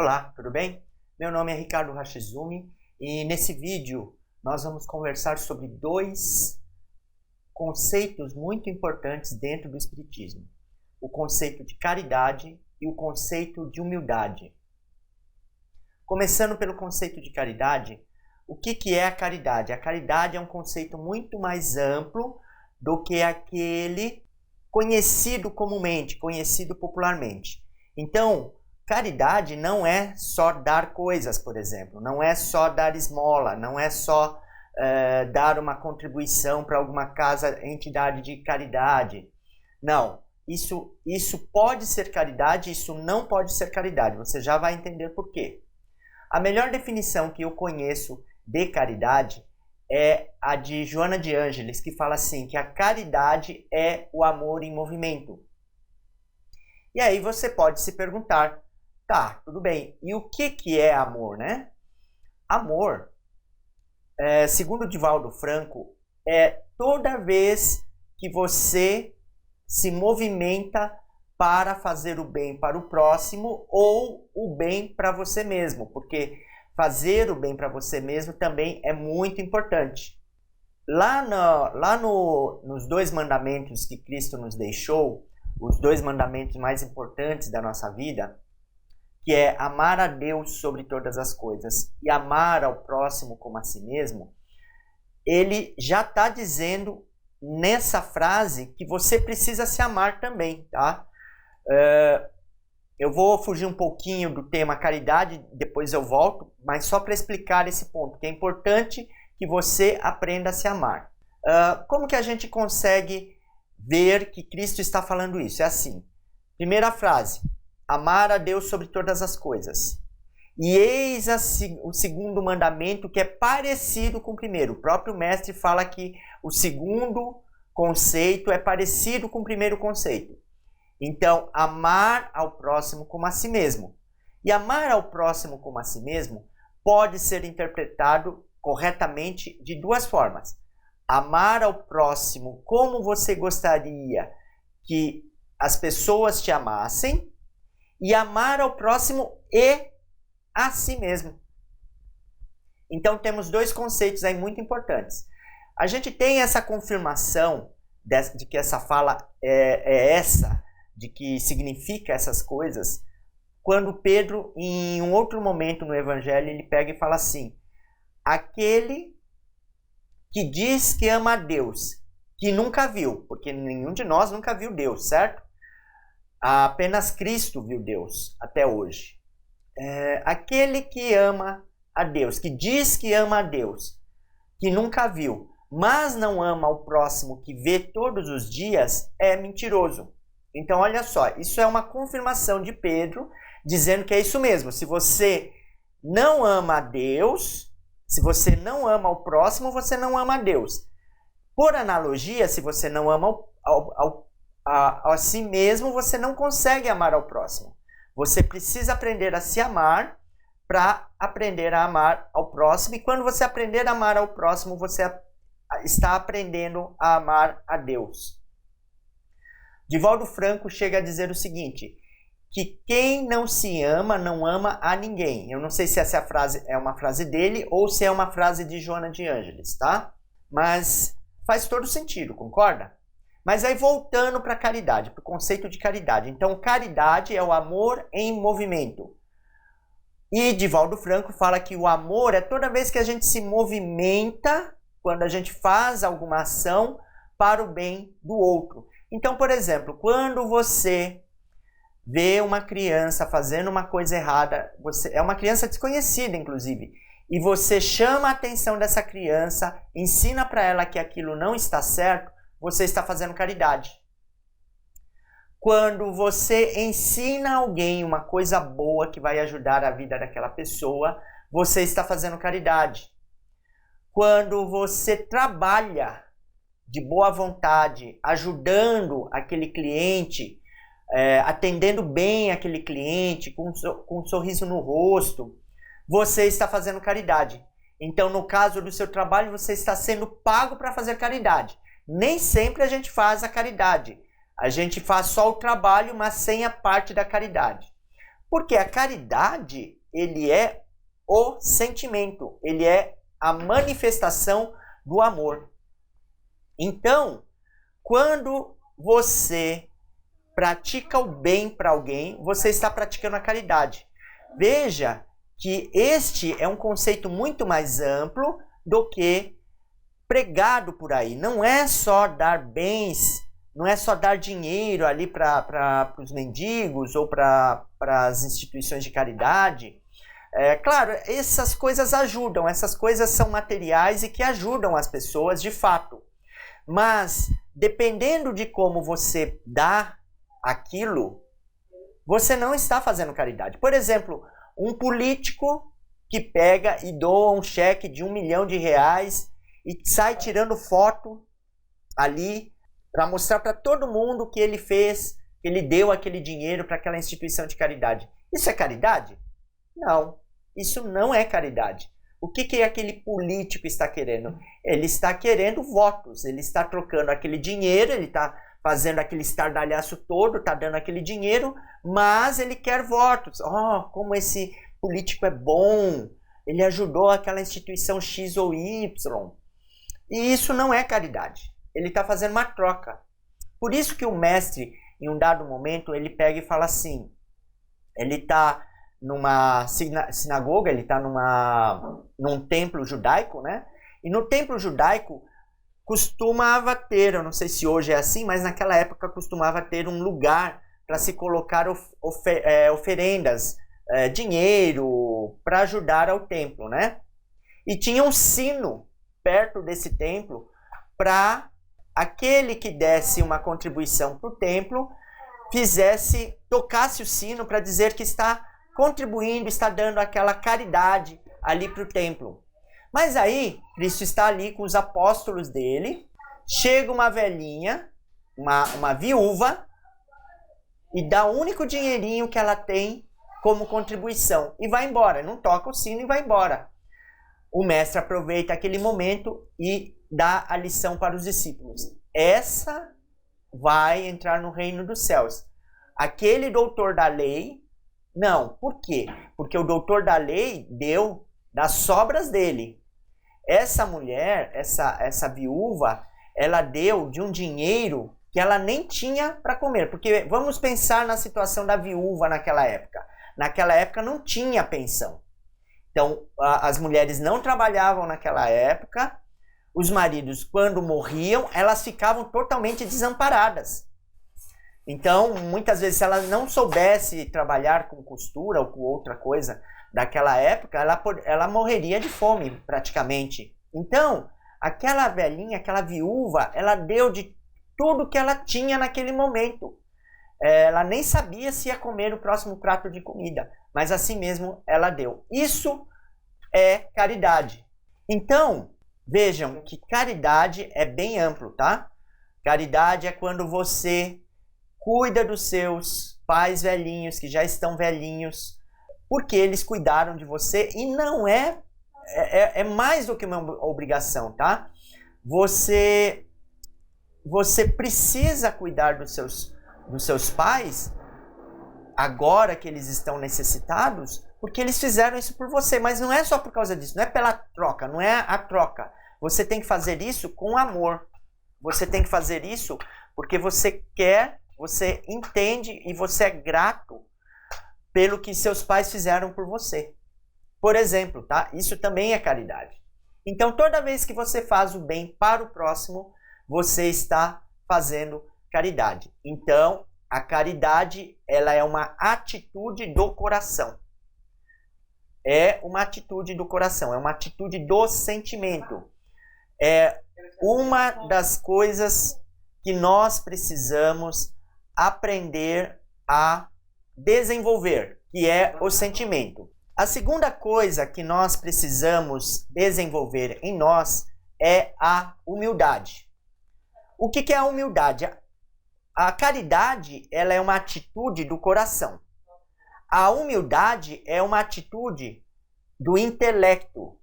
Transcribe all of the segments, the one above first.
Olá, tudo bem? Meu nome é Ricardo Hashizumi e nesse vídeo nós vamos conversar sobre dois conceitos muito importantes dentro do Espiritismo. O conceito de caridade e o conceito de humildade. Começando pelo conceito de caridade, o que é a caridade? A caridade é um conceito muito mais amplo do que aquele conhecido comumente, conhecido popularmente. Então, caridade não é só dar coisas, por exemplo, não é só dar esmola, não é só dar uma contribuição para alguma casa, entidade de caridade. Não, isso pode ser caridade, isso não pode ser caridade. Você já vai entender por quê. A melhor definição que eu conheço de caridade é a de Joana de Ângeles, que fala assim, que a caridade é o amor em movimento. E aí você pode se perguntar, tá, tudo bem, e o que é amor, né? Amor, segundo Divaldo Franco, é toda vez que você se movimenta para fazer o bem para o próximo ou o bem para você mesmo, porque fazer o bem para você mesmo também é muito importante. Nos dois mandamentos que Cristo nos deixou, os dois mandamentos mais importantes da nossa vida, que é amar a Deus sobre todas as coisas e amar ao próximo como a si mesmo, ele já está dizendo nessa frase que você precisa se amar também, tá? Eu vou fugir um pouquinho do tema caridade, depois eu volto, mas só para explicar esse ponto, que é importante que você aprenda a se amar. Como que a gente consegue ver que Cristo está falando isso? É assim, primeira frase, amar a Deus sobre todas as coisas. E eis o segundo mandamento, que é parecido com o primeiro. O próprio mestre fala que o segundo conceito é parecido com o primeiro conceito. Então, amar ao próximo como a si mesmo. E amar ao próximo como a si mesmo pode ser interpretado corretamente de duas formas. Amar ao próximo como você gostaria que as pessoas te amassem e amar ao próximo e a si mesmo. Então, temos dois conceitos aí muito importantes. A gente tem essa confirmação de que essa fala é essa, de que significa essas coisas, quando Pedro, em um outro momento no Evangelho, ele pega e fala assim, aquele que diz que ama a Deus, que nunca viu, porque nenhum de nós nunca viu Deus, certo? Apenas Cristo viu Deus até hoje. Aquele que ama a Deus, que diz que ama a Deus, que nunca viu, mas não ama o próximo que vê todos os dias, é mentiroso. Então, olha só, isso é uma confirmação de Pedro, dizendo que é isso mesmo. Se você não ama a Deus, se você não ama o próximo, você não ama a Deus. Por analogia, se você não ama a si mesmo, você não consegue amar ao próximo. Você precisa aprender a se amar para aprender a amar ao próximo. E quando você aprender a amar ao próximo, você está aprendendo a amar a Deus. Divaldo Franco chega a dizer o seguinte, que quem não se ama, não ama a ninguém. Eu não sei se essa frase é uma frase dele ou se é uma frase de Joana de Ângeles, tá? Mas faz todo sentido, concorda? Mas aí voltando para a caridade, para o conceito de caridade. Então, caridade é o amor em movimento. E Divaldo Franco fala que o amor é toda vez que a gente se movimenta, quando a gente faz alguma ação para o bem do outro. Então, por exemplo, quando você vê uma criança fazendo uma coisa errada, é uma criança desconhecida, inclusive, e você chama a atenção dessa criança, ensina para ela que aquilo não está certo, você está fazendo caridade. Quando você ensina alguém uma coisa boa que vai ajudar a vida daquela pessoa, você está fazendo caridade. Quando você trabalha de boa vontade, ajudando aquele cliente, atendendo bem aquele cliente, com um sorriso no rosto, você está fazendo caridade. Então, no caso do seu trabalho, você está sendo pago para fazer caridade. Nem sempre a gente faz a caridade. A gente faz só o trabalho, mas sem a parte da caridade. Porque a caridade, ele é o sentimento, ele é a manifestação do amor. Então, quando você pratica o bem para alguém, você está praticando a caridade. Veja que este é um conceito muito mais amplo do que pregado por aí. Não é só dar bens, não é só dar dinheiro ali para os mendigos ou para as instituições de caridade. Claro, essas coisas ajudam, essas coisas são materiais e que ajudam as pessoas de fato. Mas, dependendo de como você dá aquilo, você não está fazendo caridade. Por exemplo, um político que pega e doa um cheque de R$1 milhão e sai tirando foto ali para mostrar para todo mundo que ele fez, que ele deu aquele dinheiro para aquela instituição de caridade. Isso é caridade? Não, isso não é caridade. O que aquele político está querendo? Ele está querendo votos, ele está trocando aquele dinheiro, ele está fazendo aquele estardalhaço todo, está dando aquele dinheiro, mas ele quer votos. Oh, como esse político é bom, ele ajudou aquela instituição X ou Y. E isso não é caridade. Ele está fazendo uma troca. Por isso que o mestre, em um dado momento, ele pega e fala assim, ele está numa sinagoga, ele está num templo judaico, né? E no templo judaico costumava ter, eu não sei se hoje é assim, mas naquela época costumava ter um lugar para se colocar oferendas, dinheiro, para ajudar ao templo, né? E tinha um sino perto desse templo para aquele que desse uma contribuição para o templo, tocasse o sino para dizer que está contribuindo, está dando aquela caridade ali para o templo. Mas aí, Cristo está ali com os apóstolos dele, chega uma velhinha, uma viúva, e dá o único dinheirinho que ela tem como contribuição, e vai embora, não toca o sino e vai embora. O mestre aproveita aquele momento e dá a lição para os discípulos. Essa vai entrar no reino dos céus. Aquele doutor da lei, não. Por quê? Porque o doutor da lei deu das sobras dele. Essa mulher, essa viúva, ela deu de um dinheiro que ela nem tinha para comer. Porque vamos pensar na situação da viúva naquela época. Naquela época não tinha pensão. Então, as mulheres não trabalhavam naquela época. Os maridos, quando morriam, elas ficavam totalmente desamparadas. Então, muitas vezes, se ela não soubesse trabalhar com costura ou com outra coisa daquela época, ela morreria de fome, praticamente. Então, aquela velhinha, aquela viúva, ela deu de tudo que ela tinha naquele momento. Ela nem sabia se ia comer o próximo prato de comida, mas assim mesmo ela deu. Isso é caridade. Então, vejam que caridade é bem amplo, tá? Caridade é quando você cuida dos seus pais velhinhos, que já estão velhinhos, porque eles cuidaram de você, e não é mais do que uma obrigação, tá? Você precisa cuidar dos seus pais agora que eles estão necessitados, porque eles fizeram isso por você, mas não é só por causa disso, não é pela troca, não é a troca. Você tem que fazer isso com amor. Você tem que fazer isso porque você quer, você entende e você é grato pelo que seus pais fizeram por você. Por exemplo, tá? Isso também é caridade. Então, toda vez que você faz o bem para o próximo, você está fazendo caridade. Então, a caridade, ela é uma atitude do coração. É uma atitude do coração, é uma atitude do sentimento. É uma das coisas que nós precisamos aprender a desenvolver, que é o sentimento. A segunda coisa que nós precisamos desenvolver em nós é a humildade. O que é a humildade? A caridade, ela é uma atitude do coração. A humildade é uma atitude do intelecto.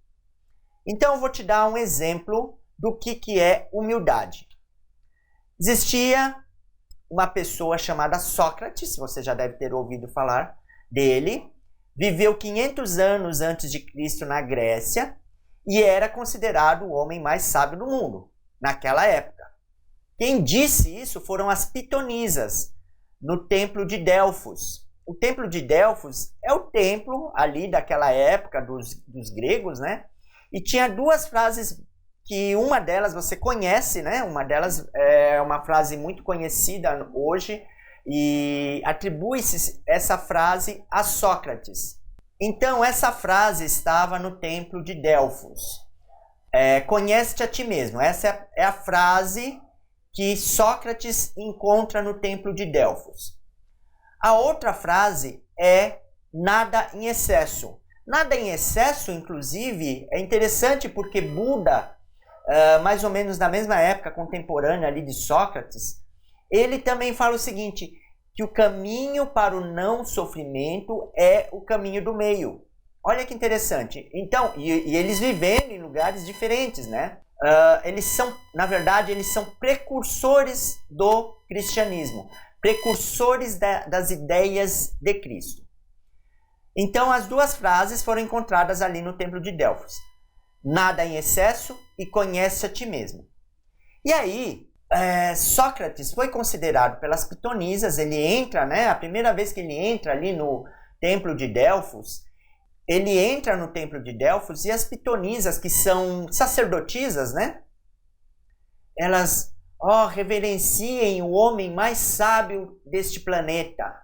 Então, eu vou te dar um exemplo do que é humildade. Existia uma pessoa chamada Sócrates, você já deve ter ouvido falar dele, viveu 500 anos antes de Cristo na Grécia e era considerado o homem mais sábio do mundo naquela época. Quem disse isso foram as pitonisas no templo de Delfos. O templo de Delfos é o templo ali daquela época dos gregos, né? E tinha duas frases que uma delas você conhece, né? Uma delas é uma frase muito conhecida hoje e atribui-se essa frase a Sócrates. Então, essa frase estava no templo de Delfos. Conhece-te a ti mesmo. Essa é a frase que Sócrates encontra no templo de Delfos. A outra frase é nada em excesso. Nada em excesso, inclusive, é interessante porque Buda, mais ou menos na mesma época contemporânea ali de Sócrates, ele também fala o seguinte, que o caminho para o não sofrimento é o caminho do meio. Olha que interessante. Então, e eles vivendo em lugares diferentes, né? Eles são, na verdade, eles são precursores do cristianismo, precursores das ideias de Cristo. Então, as duas frases foram encontradas ali no templo de Delfos. Nada em excesso e conhece a ti mesmo. E aí, Sócrates foi considerado pelas pitonisas, ele entra, né? A primeira vez que ele entra ali no templo de Delfos, ele entra no templo de Delfos e as pitonisas, que são sacerdotisas, né? Elas, reverenciem o homem mais sábio deste planeta.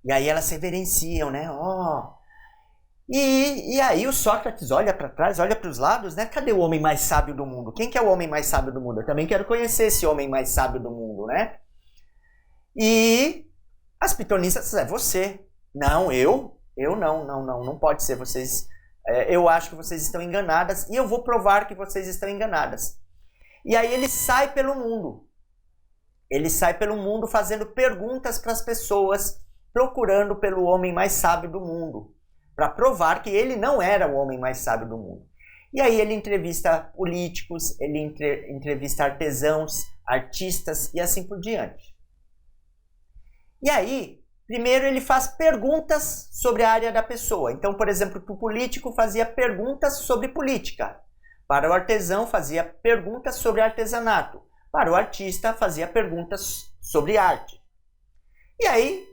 E aí elas reverenciam, né? E aí o Sócrates olha para trás, olha para os lados, né? Cadê o homem mais sábio do mundo? Quem que é o homem mais sábio do mundo? Eu também quero conhecer esse homem mais sábio do mundo, né? E as pitonisas, você. Não, eu não pode ser. Vocês, eu acho que vocês estão enganadas e eu vou provar que vocês estão enganadas. E aí ele sai pelo mundo. Ele sai pelo mundo fazendo perguntas para as pessoas, procurando pelo homem mais sábio do mundo, para provar que ele não era o homem mais sábio do mundo. E aí ele entrevista políticos, ele entrevista artesãos, artistas e assim por diante. E aí, primeiro ele faz perguntas sobre a área da pessoa. Então, por exemplo, para o político fazia perguntas sobre política. Para o artesão fazia perguntas sobre artesanato. Para o artista fazia perguntas sobre arte. E aí,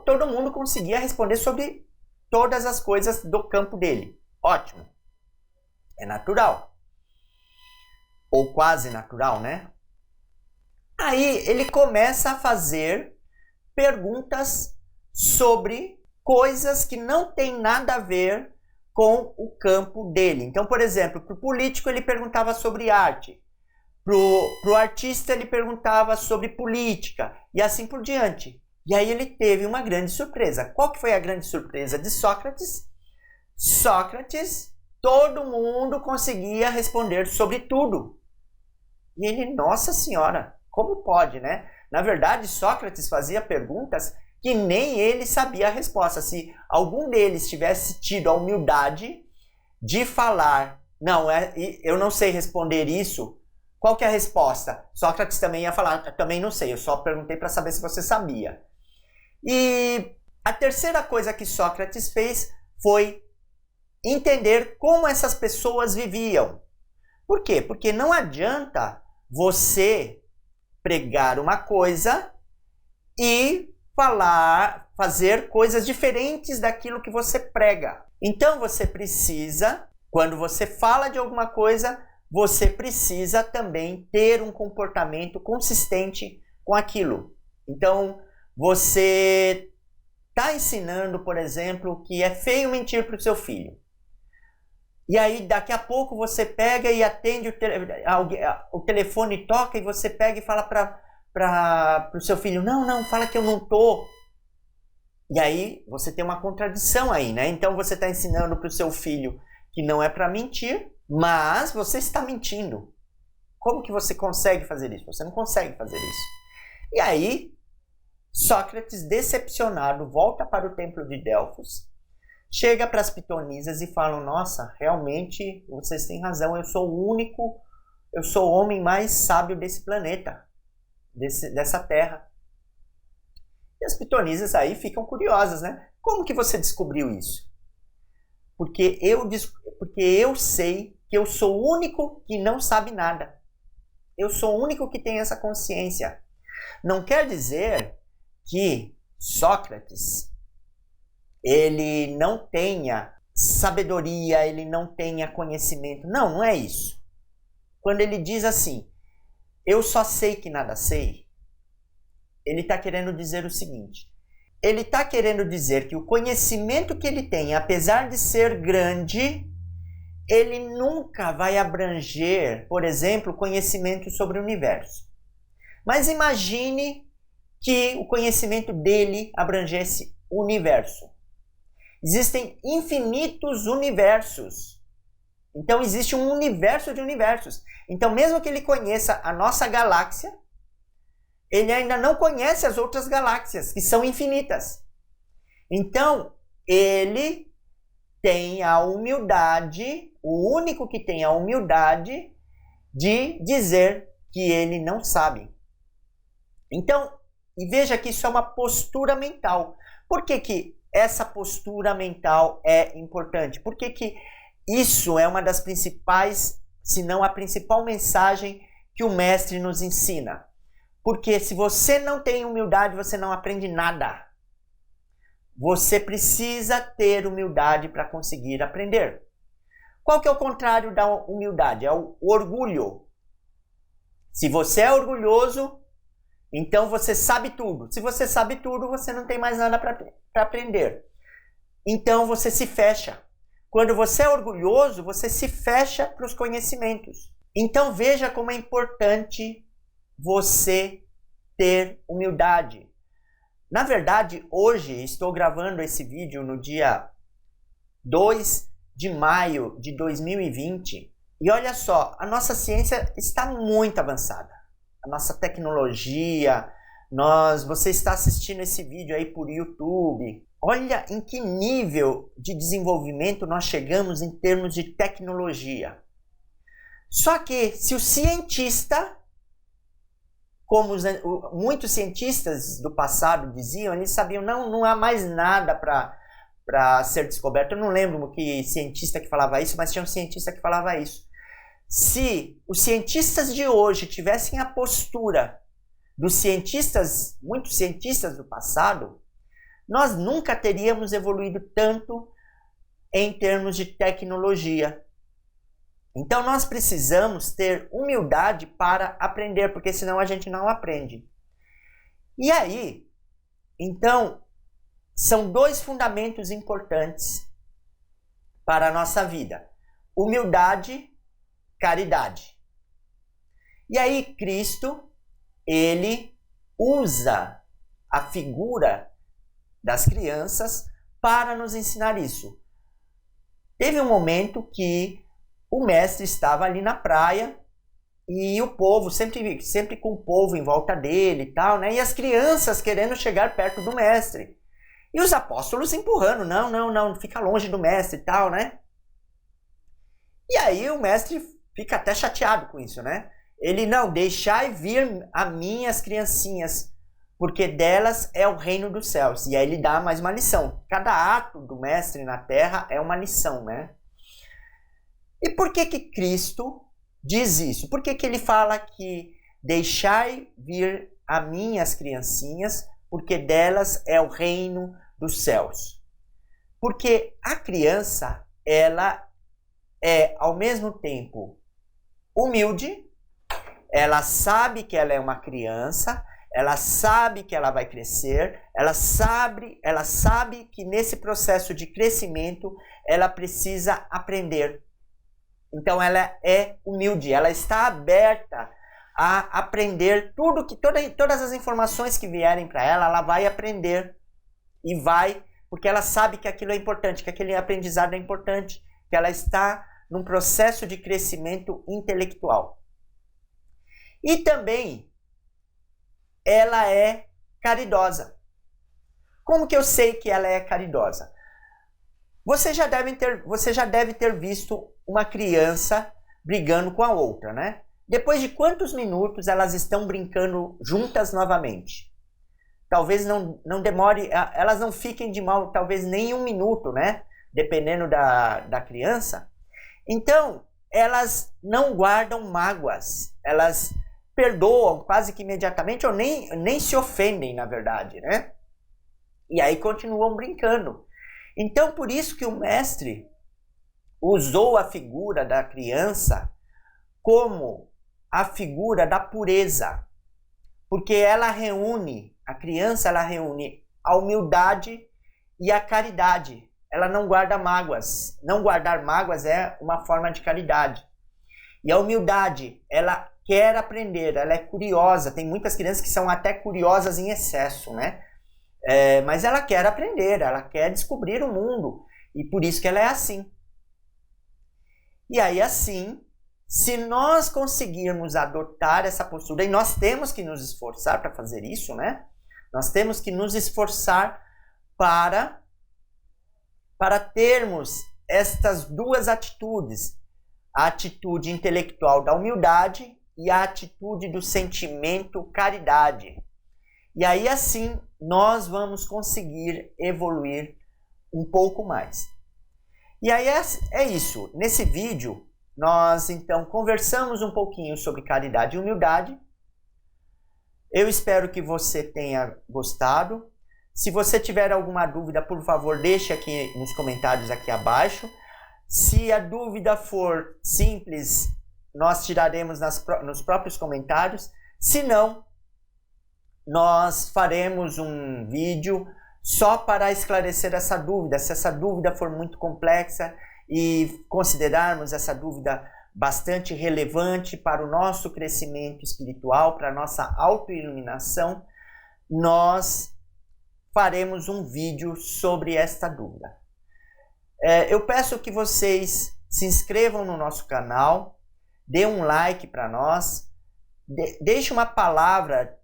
todo mundo conseguia responder sobre todas as coisas do campo dele. Ótimo. É natural. Ou quase natural, né? Aí ele começa a fazer perguntas sobre coisas que não tem nada a ver com o campo dele. Então, por exemplo, para o político ele perguntava sobre arte. Para o artista ele perguntava sobre política. E assim por diante. E aí ele teve uma grande surpresa. Qual que foi a grande surpresa de Sócrates? Sócrates, todo mundo conseguia responder sobre tudo. E ele, nossa senhora, como pode, né? Na verdade, Sócrates fazia perguntas que nem ele sabia a resposta. Se algum deles tivesse tido a humildade de falar, não, eu não sei responder isso, qual que é a resposta? Sócrates também ia falar, também não sei, eu só perguntei para saber se você sabia. E a terceira coisa que Sócrates fez foi entender como essas pessoas viviam. Por quê? Porque não adianta você pregar uma coisa e fazer coisas diferentes daquilo que você prega. Então você precisa, quando você fala de alguma coisa, você precisa também ter um comportamento consistente com aquilo. Então, você está ensinando, por exemplo, que é feio mentir para o seu filho. E aí, daqui a pouco, você pega e atende o telefone toca e você pega e fala para o seu filho, não, fala que eu não tô. E aí, você tem uma contradição aí, né? Então, você está ensinando para o seu filho que não é para mentir, mas você está mentindo. Como que você consegue fazer isso? Você não consegue fazer isso. E aí, Sócrates, decepcionado, volta para o templo de Delfos, chega para as pitonisas e fala, nossa, realmente vocês têm razão, eu sou o único, eu sou o homem mais sábio desse planeta, dessa terra. E as pitonisas aí ficam curiosas, né? Como que você descobriu isso? Porque eu sei que eu sou o único que não sabe nada. Eu sou o único que tem essa consciência. Não quer dizer que Sócrates ele não tenha sabedoria, ele não tenha conhecimento. Não, não é isso. Quando ele diz assim, eu só sei que nada sei, ele está querendo dizer o seguinte. Ele está querendo dizer que o conhecimento que ele tem, apesar de ser grande, ele nunca vai abranger, por exemplo, conhecimento sobre o universo. Mas imagine que o conhecimento dele abrangesse o universo. Existem infinitos universos. Então existe um universo de universos. Então mesmo que ele conheça a nossa galáxia, ele ainda não conhece as outras galáxias, que são infinitas. Então ele tem a humildade, o único que tem a humildade de dizer que ele não sabe. Então, e veja que isso é uma postura mental. Por que essa postura mental é importante? Por que isso é uma das principais, se não a principal mensagem que o mestre nos ensina? Porque se você não tem humildade, você não aprende nada. Você precisa ter humildade para conseguir aprender. Qual que é o contrário da humildade? É o orgulho. Se você é orgulhoso, então você sabe tudo. Se você sabe tudo, você não tem mais nada para aprender. Então você se fecha. Quando você é orgulhoso, você se fecha para os conhecimentos. Então veja como é importante você ter humildade. Na verdade, hoje estou gravando esse vídeo no dia 2 de maio de 2020 e olha só, a nossa ciência está muito avançada. A nossa tecnologia, você está assistindo esse vídeo aí por YouTube. Olha em que nível de desenvolvimento nós chegamos em termos de tecnologia. Só que se o cientista, como muitos cientistas do passado diziam, eles sabiam, não há mais nada para ser descoberto. Eu não lembro que cientista que falava isso, mas tinha um cientista que falava isso. Se os cientistas de hoje tivessem a postura dos cientistas, muitos cientistas do passado, nós nunca teríamos evoluído tanto em termos de tecnologia. Então nós precisamos ter humildade para aprender, porque senão a gente não aprende. E aí, então, são dois fundamentos importantes para a nossa vida: humildade, caridade. E aí Cristo, ele usa a figura das crianças para nos ensinar isso. Teve um momento que o mestre estava ali na praia e o povo, sempre com o povo em volta dele e tal, né? E as crianças querendo chegar perto do mestre. E os apóstolos empurrando, não, fica longe do mestre e tal, né? E aí o mestre fica até chateado com isso, né? Ele, não, deixai vir a mim as criancinhas, porque delas é o reino dos céus. E aí ele dá mais uma lição. Cada ato do mestre na terra é uma lição, né? E por que Cristo diz isso? Por que ele fala que deixai vir a mim as criancinhas, porque delas é o reino dos céus? Porque a criança, ela é ao mesmo tempo humilde, ela sabe que ela é uma criança, ela sabe que ela vai crescer, ela sabe que nesse processo de crescimento ela precisa aprender. Então ela é humilde, ela está aberta a aprender todas as informações que vierem para ela, ela vai aprender e vai, porque ela sabe que aquilo é importante, que aquele aprendizado é importante, que ela está num processo de crescimento intelectual. E também ela é caridosa. Como que eu sei que ela é caridosa? Você já deve ter visto uma criança brigando com a outra, né? Depois de quantos minutos elas estão brincando juntas novamente? talvez não demore, elas não fiquem de mal, talvez nem 1 minuto, né? Dependendo da criança. Então, elas não guardam mágoas, elas perdoam quase que imediatamente, ou nem se ofendem, na verdade, né? E aí continuam brincando. Então, por isso que o mestre usou a figura da criança como a figura da pureza, porque a criança ela reúne a humildade e a caridade. Ela não guarda mágoas. Não guardar mágoas é uma forma de caridade. E a humildade, ela quer aprender, ela é curiosa. Tem muitas crianças que são até curiosas em excesso, né? Mas ela quer aprender, ela quer descobrir o mundo. E por isso que ela é assim. E aí assim, se nós conseguirmos adotar essa postura, e nós temos que nos esforçar para fazer isso, né? Nós temos que nos esforçar para termos estas duas atitudes, a atitude intelectual da humildade e a atitude do sentimento caridade. E aí assim nós vamos conseguir evoluir um pouco mais. E aí é isso. Nesse vídeo nós então conversamos um pouquinho sobre caridade e humildade. Eu espero que você tenha gostado. Se você tiver alguma dúvida, por favor, deixe aqui nos comentários aqui abaixo. Se a dúvida for simples, nós tiraremos nos próprios comentários. Se não, nós faremos um vídeo só para esclarecer essa dúvida. Se essa dúvida for muito complexa e considerarmos essa dúvida bastante relevante para o nosso crescimento espiritual, para a nossa autoiluminação, nós faremos um vídeo sobre esta dúvida. Eu peço que vocês se inscrevam no nosso canal, dê um like para nós, deixe uma palavra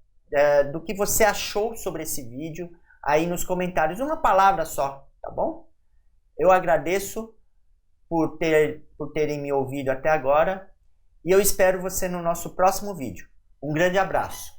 do que você achou sobre esse vídeo aí nos comentários, uma palavra só, tá bom? Eu agradeço por terem me ouvido até agora e eu espero você no nosso próximo vídeo. Um grande abraço.